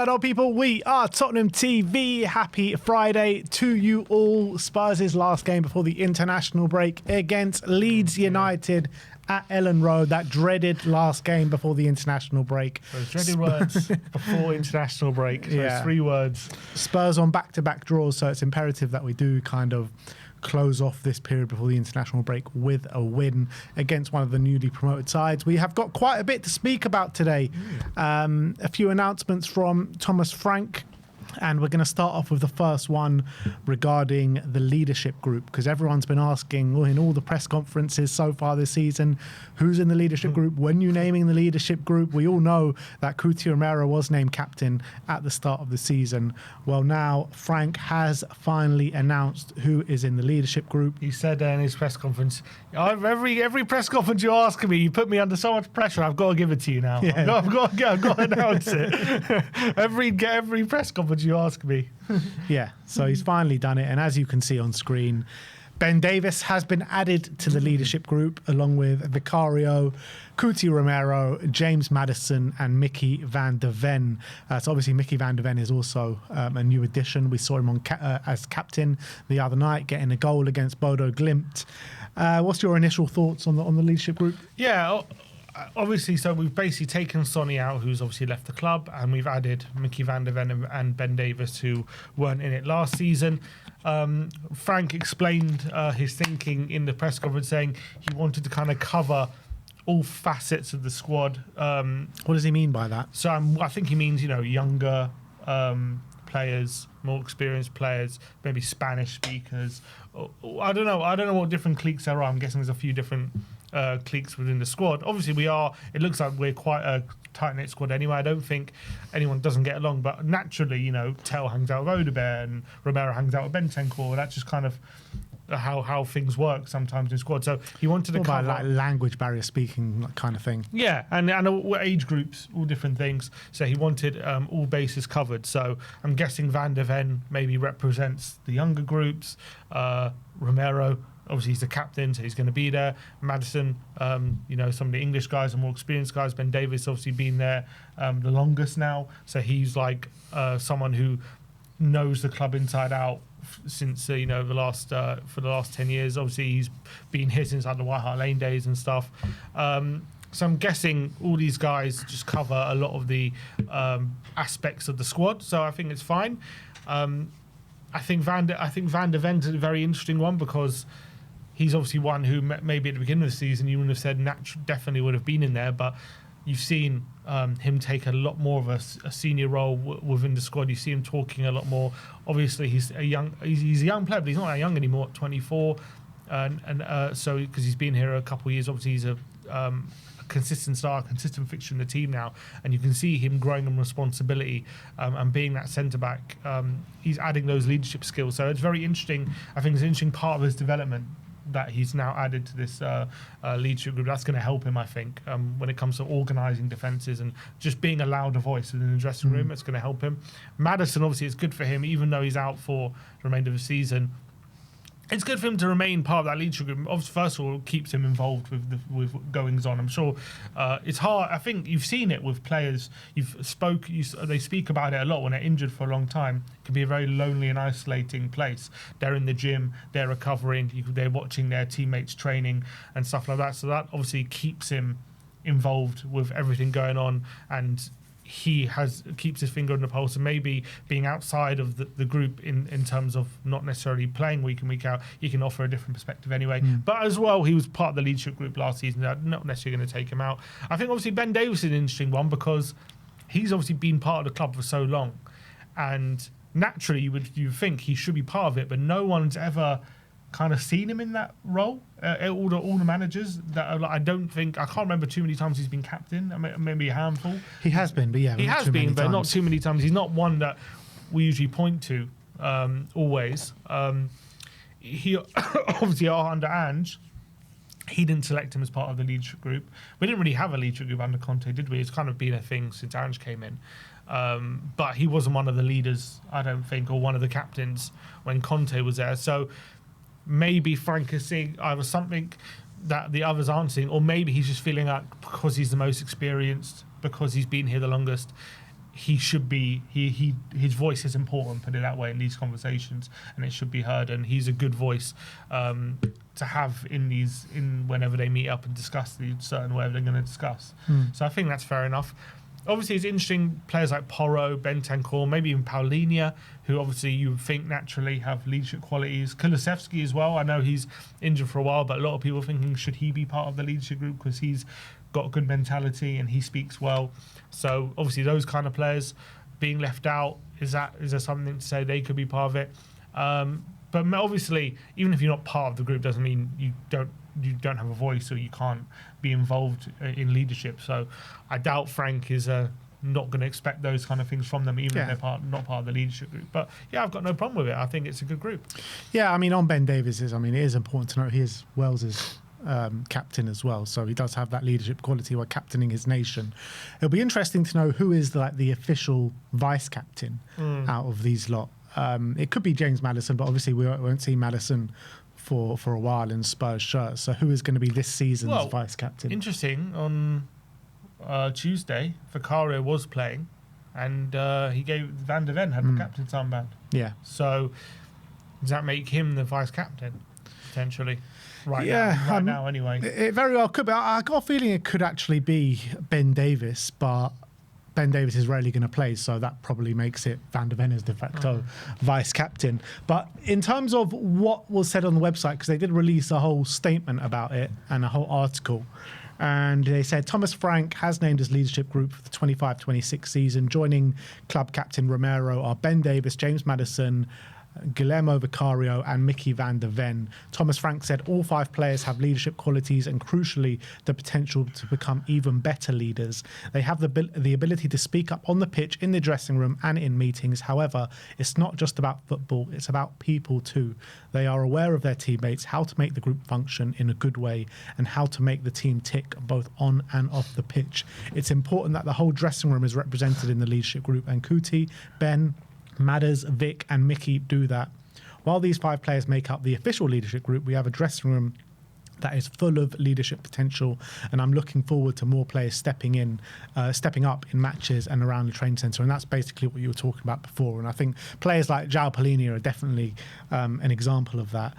Hello people, we are Tottenham TV. Happy Friday to you all. Spurs' last game before the international break against Leeds United at Ellen Road. That dreaded last game before the international break. Those dreaded words before international break. Those 3 words. Spurs on back-to-back draws, so it's imperative that we do kind of close off this period before the international break with a win against one of the newly promoted sides. We have got quite a bit to speak about today. A few announcements from Thomas Frank, and we're going to start off with the first one regarding the leadership group, because everyone's been asking in all the press conferences so far this season, who's in the leadership group? When you naming the leadership group? We all know that Cuti Romero was named captain at the start of the season. Well, now Frank has finally announced who is in the leadership group. He said in his press conference, every press conference you ask me, you put me under so much pressure, I've got to give it to you now. Yeah. I've got to announce it. every press conference you ask me. Yeah, so he's finally done it. And as you can see on screen, Ben Davies has been added to the leadership group along with Vicario, Cuti Romero, James Maddison and Mickey van der Ven. So obviously Mickey van der Ven is also a new addition. We saw him on as captain the other night, getting a goal against Bodo Glimt. What's your initial thoughts on the leadership group? Yeah, obviously, so we've basically taken Sonny out, who's obviously left the club, and we've added Mickey van der Ven and Ben Davies, who weren't in it last season. Frank explained his thinking in the press conference, saying he wanted to kind of cover all facets of the squad. What does he mean by that? So I think he means, younger players, more experienced players, maybe Spanish speakers. I don't know what different cliques there are. I'm guessing there's a few different cliques within the squad. Obviously, it looks like we're quite a tight-knit squad anyway. I don't think anyone doesn't get along, but naturally, Tell hangs out with Odebear and Romero hangs out with Bentancur. That's just kind of how things work sometimes in squad. So he wanted to cover like language barrier speaking kind of thing. Yeah, and all age groups, all different things. So he wanted all bases covered. So I'm guessing Van der Ven maybe represents the younger groups. Romero, obviously he's the captain, so he's going to be there. Maddison, some of the English guys and more experienced guys. Ben Davies obviously been there the longest now, so he's like someone who knows the club inside out since for the last 10 years. Obviously he's been here since like the White Hart Lane days and stuff. So I'm guessing all these guys just cover a lot of the aspects of the squad. So I think it's fine. I think Van der Ven's a very interesting one, because he's obviously one who maybe at the beginning of the season you wouldn't have said definitely would have been in there, but you've seen him take a lot more of a senior role within the squad. You see him talking a lot more. Obviously, he's a young player, but he's not that young anymore, 24, and so because he's been here a couple of years, obviously he's a consistent star, consistent fixture in the team now, and you can see him growing in responsibility and being that centre back. He's adding those leadership skills, so it's very interesting. I think it's an interesting part of his development that he's now added to this leadership group. That's going to help him, I think, when it comes to organising defences and just being a louder voice within the dressing room. It's going to help him. Maddison, obviously, it's good for him, even though he's out for the remainder of the season. It's good for him to remain part of that leadership group. Obviously, first of all, it keeps him involved with goings on. I'm sure it's hard. I think you've seen it with players. They speak about it a lot when they're injured for a long time. It can be a very lonely and isolating place. They're in the gym, they're recovering, they're watching their teammates training and stuff like that. So that obviously keeps him involved with everything going on, and he keeps his finger on the pulse, and maybe being outside of the group in terms of not necessarily playing week in, week out, he can offer a different perspective anyway. But as well, he was part of the leadership group last season. They're not necessarily going to take him out. I think obviously Ben Davies is an interesting one, because he's obviously been part of the club for so long, and naturally you would think he should be part of it, but no one's ever kind of seen him in that role. All the managers that are, I can't remember too many times he's been captain. Maybe a handful. He has been, but yeah, he has been, but not too many times. He's not one that we usually point to always. He obviously under Ange, he didn't select him as part of the leadership group. We didn't really have a leadership group under Conte, did we? It's kind of been a thing since Ange came in. But he wasn't one of the leaders, I don't think, or one of the captains when Conte was there. So maybe Frank is seeing either something that the others aren't seeing, or maybe he's just feeling like because he's the most experienced, because he's been here the longest, he should be his voice is important, put it that way, in these conversations, and it should be heard, and he's a good voice to have in whenever they meet up and discuss the certain whatever they're going to discuss. So I think that's fair enough. Obviously, it's interesting players like Porro, Bentancur, maybe even Paulinho, who obviously you would think naturally have leadership qualities. Kulusevski as well. I know he's injured for a while, but a lot of people thinking, should he be part of the leadership group because he's got a good mentality and he speaks well. So obviously those kind of players being left out, is there something to say they could be part of it? But obviously, even if you're not part of the group, doesn't mean you don't have a voice or you can't be involved in leadership. So I doubt Frank is not going to expect those kind of things from them, even if they're not part of the leadership group. But yeah, I've got no problem with it. I think it's a good group. Yeah, I mean, on Ben Davies, it is important to note he is Wales's captain as well, so he does have that leadership quality while captaining his nation. It'll be interesting to know who is the official vice captain out of these lot. It could be James Maddison, but obviously we won't see Maddison for a while in Spurs shirt. So who is going to be this season's vice captain? Interesting. On Tuesday, Vicario was playing, and he gave Van der Ven had the captain's armband. Yeah. So does that make him the vice captain potentially? Right now, anyway. It very well could be. I got a feeling it could actually be Ben Davies, but Ben Davies is rarely going to play, so that probably makes it Van der Ven as de facto vice captain. But in terms of what was said on the website, because they did release a whole statement about it and a whole article, and they said Thomas Frank has named his leadership group for the 25-26 season. Joining club captain Romero are Ben Davies, James Maddison, Guillermo Vicario and Mickey van der Ven. Thomas Frank said all 5 players have leadership qualities and crucially the potential to become even better leaders. They have the ability to speak up on the pitch, in the dressing room and in meetings. However, it's not just about football, it's about people too. They are aware of their teammates, how to make the group function in a good way and how to make the team tick both on and off the pitch. It's important that the whole dressing room is represented in the leadership group, and Kuti, Ben, Madders, Vic and Mickey do that. While these 5 players make up the official leadership group, we have a dressing room that is full of leadership potential, and I'm looking forward to more players stepping up in matches and around the training centre, and that's basically what you were talking about before. And I think players like João Paulinho are definitely an example of that.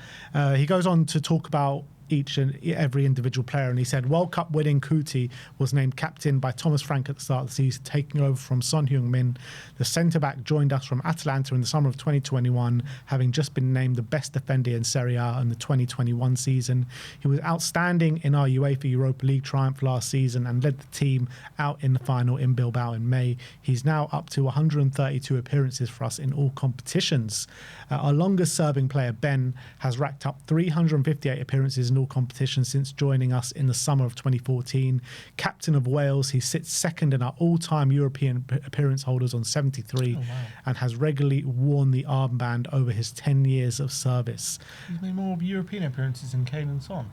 He goes on to talk about each and every individual player, and he said World Cup winning Kuti was named captain by Thomas Frank at the start of the season, taking over from Son Heung-min. The centre-back joined us from Atalanta in the summer of 2021, having just been named the best defender in Serie A in the 2021 season. He was outstanding in our UEFA Europa League triumph last season and led the team out in the final in Bilbao in May. He's now up to 132 appearances for us in all competitions. Our longest serving player, Ben, has racked up 358 appearances in all competitions since joining us in the summer of 2014. Captain of Wales, he sits second in our all-time European appearance holders on 73 and has regularly worn the armband over his 10 years of service. He's made more European appearances than Kane and Son.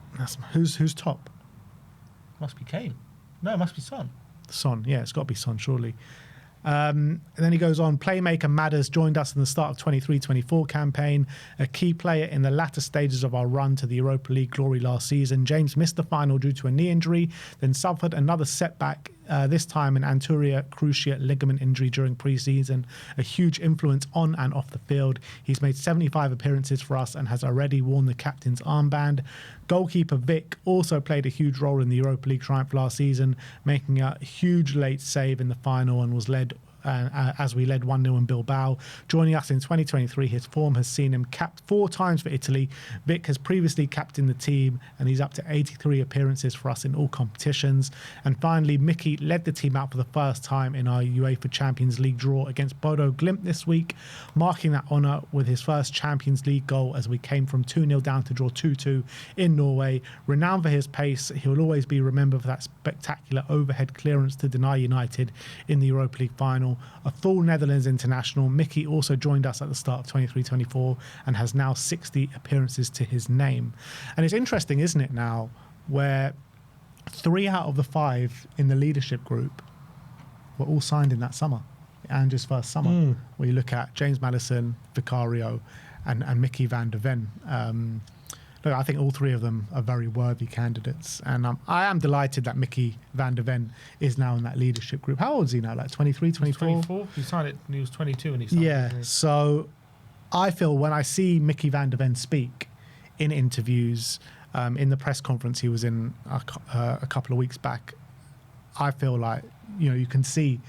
Who's top? Must be Kane. No, it must be Son. Son, yeah, it's got to be Son, surely. And then he goes on, playmaker Madders joined us in the start of 23-24 campaign, a key player in the latter stages of our run to the Europa League glory last season. James missed the final due to a knee injury, then suffered another setback, this time an anterior cruciate ligament injury during pre-season, a huge influence on and off the field. He's made 75 appearances for us and has already worn the captain's armband. Goalkeeper Vic also played a huge role in the Europa League triumph last season, making a huge late save in the final and was led as we led 1-0 in Bilbao. Joining us in 2023, his form has seen him capped 4 times for Italy. Vic has previously captained the team and he's up to 83 appearances for us in all competitions. And finally, Mickey led the team out for the first time in our UEFA Champions League draw against Bodo Glimt this week, marking that honour with his first Champions League goal as we came from 2-0 down to draw 2-2 in Norway. Renowned for his pace, he will always be remembered for that spectacular overhead clearance to deny United in the Europa League final. A full Netherlands international, Mickey also joined us at the start of 23-24 and has now 60 appearances to his name. And it's interesting, isn't it, now, where 3 out of the 5 in the leadership group were all signed in that summer, Andrew's first summer, where you look at James Maddison, Vicario and Mickey van der Ven. look, I think all three of them are very worthy candidates. And I am delighted that Mickey van der Ven is now in that leadership group. How old is he now? Like 23, 24? 24. He signed it. He was 22 when he signed it. Yeah. Didn't he? So I feel when I see Mickey van der Ven speak in interviews, in the press conference he was in a couple of weeks back, I feel like, you can see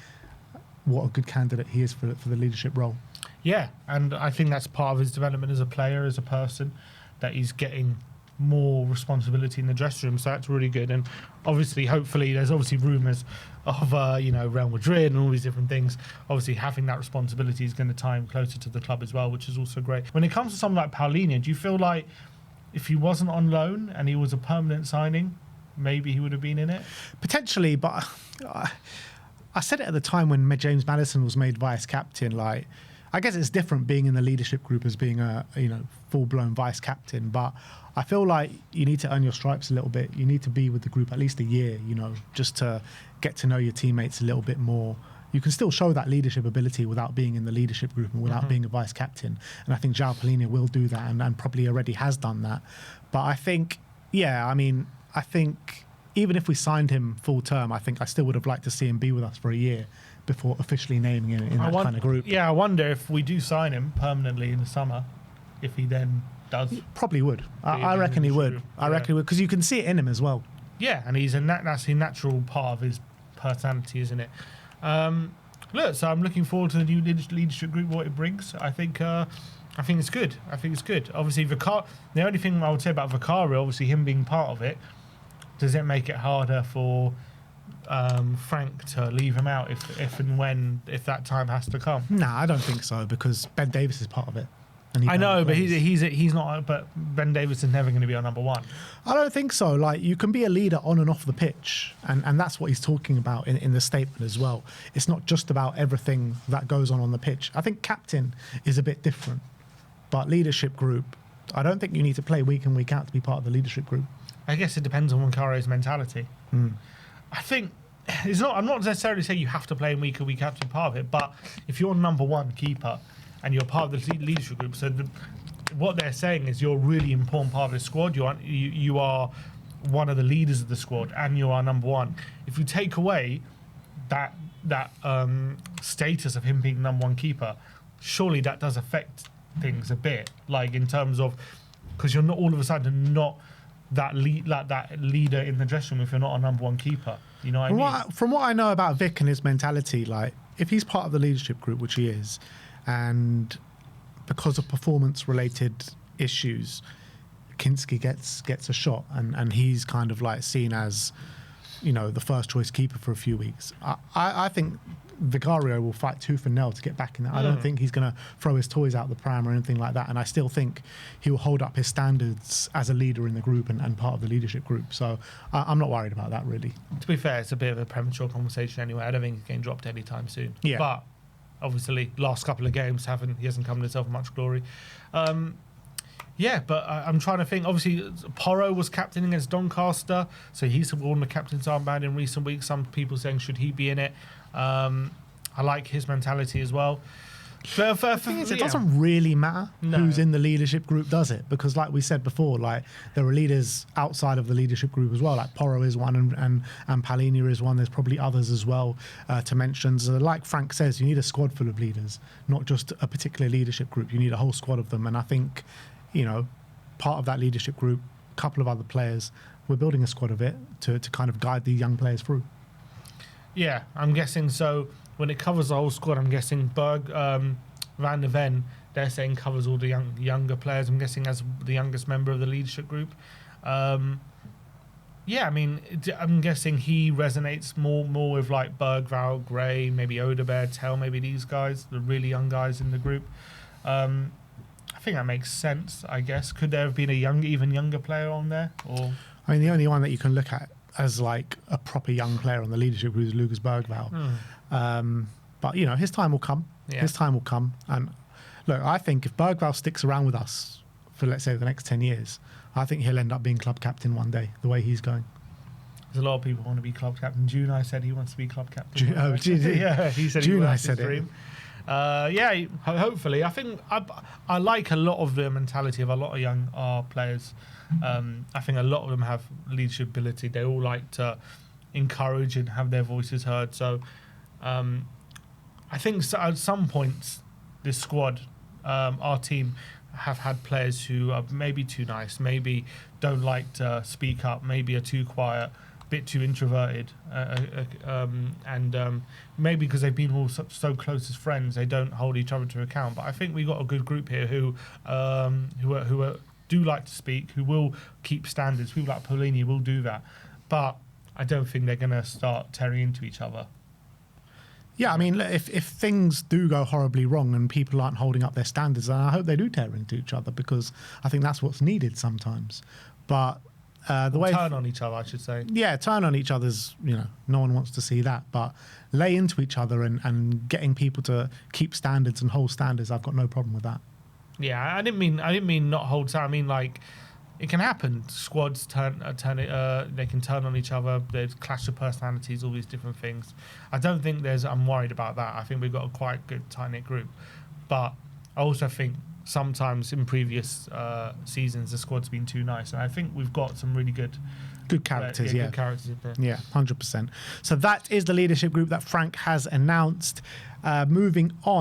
what a good candidate he is for the leadership role. Yeah, and I think that's part of his development as a player, as a person, that he's getting more responsibility in the dressing room. So that's really good. And obviously, hopefully, there's obviously rumours of Real Madrid and all these different things. Obviously, having that responsibility is going to tie him closer to the club as well, which is also great. When it comes to someone like Paulinho, do you feel like if he wasn't on loan and he was a permanent signing, maybe he would have been in it? Potentially, but I said it at the time when James Maddison was made vice captain. Like, I guess it's different being in the leadership group as being a full-blown vice captain, but I feel like you need to earn your stripes a little bit. You need to be with the group at least a year, just to get to know your teammates a little bit more. You can still show that leadership ability without being in the leadership group and without being a vice captain. And I think João Paulinho will do that and probably already has done that. But I think, I think even if we signed him full term, I think I still would have liked to see him be with us for a year before officially naming him in that kind of group. Yeah, I wonder if we do sign him permanently in the summer, if he then does. He probably would. I reckon he would. I reckon he would, because you can see it in him as well. Yeah, and that's a natural part of his personality, isn't it? So I'm looking forward to the new leadership group, what it brings. I think it's good. Obviously, the only thing I would say about Vicario, obviously him being part of it, does it make it harder for Frank to leave him out if that time has to come? Nah, I don't think so, because Ben Davies is part of it. And I know, but he's not. But Ben Davies is never going to be our number one. I don't think so. Like, you can be a leader on and off the pitch, and that's what he's talking about in the statement as well. It's not just about everything that goes on the pitch. I think captain is a bit different, but leadership group, I don't think you need to play week in, week out to be part of the leadership group. I guess it depends on Vicario's mentality. I think I'm not necessarily saying you have to play week in, week out to be part of it, but if you're number one keeper and you're part of the leadership group, so what they're saying is you're a really important part of the squad. You are one of the leaders of the squad, and you are number one. If you take away that status of him being number one keeper, surely that does affect things a bit. Like, in terms of, because you're not all of a sudden not that leader in the dressing room if you're not a number one keeper. You know what I mean? From what I know about Vic and his mentality, like, if he's part of the leadership group, which he is, and because of performance-related issues, Kinski gets a shot, and he's kind of like seen as, the first choice keeper for a few weeks. I think Vicario will fight tooth and nail to get back in there. I don't think he's going to throw his toys out the pram or anything like that. And I still think he will hold up his standards as a leader in the group and part of the leadership group. So I'm not worried about that, really. To be fair, it's a bit of a premature conversation anyway. I don't think he's getting dropped anytime soon. Yeah. But obviously, last couple of games he hasn't come to himself much glory. But I'm trying to think. Obviously, Porro was captain against Doncaster, so he's worn the captain's armband in recent weeks. Some people saying, should he be in it? I like his mentality as well. But it doesn't really matter who's in the leadership group, does it? Because, like we said before, like, there are leaders outside of the leadership group as well. Like, Porro is one, and Paulinho is one. There's probably others as well to mention. So, like Frank says, you need a squad full of leaders, not just a particular leadership group. You need a whole squad of them. And I think, part of that leadership group, a couple of other players, we're building a squad of it to kind of guide the young players through. Yeah, I'm guessing so. When it covers the whole squad, I'm guessing Van der Ven, they're saying covers all the younger players. I'm guessing as the youngest member of the leadership group. I'm guessing he resonates more with like Bergvall, Gray, maybe Odegaard, Tell, maybe these guys, the really young guys in the group. I think that makes sense, I guess. Could there have been even younger player on there? Or the only one that you can look at as like a proper young player on the leadership group is Lucas Bergvall. But his time will come. Yeah. His time will come. And look, I think if Bergvall sticks around with us for, let's say, the next 10 years, I think he'll end up being club captain one day, the way he's going. There's a lot of people who want to be club captain. Junai said he wants to be club captain. Yeah, he said Junai said it. dream. Yeah, hopefully. I think I like a lot of the mentality of a lot of young players. I think a lot of them have leadership ability. They all like to encourage and have their voices heard. So I think at some points, this squad, our team, have had players who are maybe too nice, maybe don't like to speak up, maybe are too quiet, bit too introverted, and maybe because they've been all so close as friends, they don't hold each other to account. But I think we got a good group here who do like to speak, who will keep standards. People like Paulini will do that, but I don't think they're going to start tearing into each other. Yeah, I mean, if things do go horribly wrong and people aren't holding up their standards, then I hope they do tear into each other, because I think that's what's needed sometimes. But turn on each other, I should say. Yeah, turn on each other's, no one wants to see that. But lay into each other and getting people to keep standards and hold standards, I've got no problem with that. Yeah, I didn't mean not hold standards. I mean, like, it can happen. Squads they can turn on each other. There's clash of personalities, all these different things. I'm worried about that. I think we've got a quite good tight-knit group. But I also think sometimes in previous seasons, the squad's been too nice. And I think we've got some really good characters, good characters in there. Yeah, 100%. So that is the leadership group that Frank has announced. Moving on.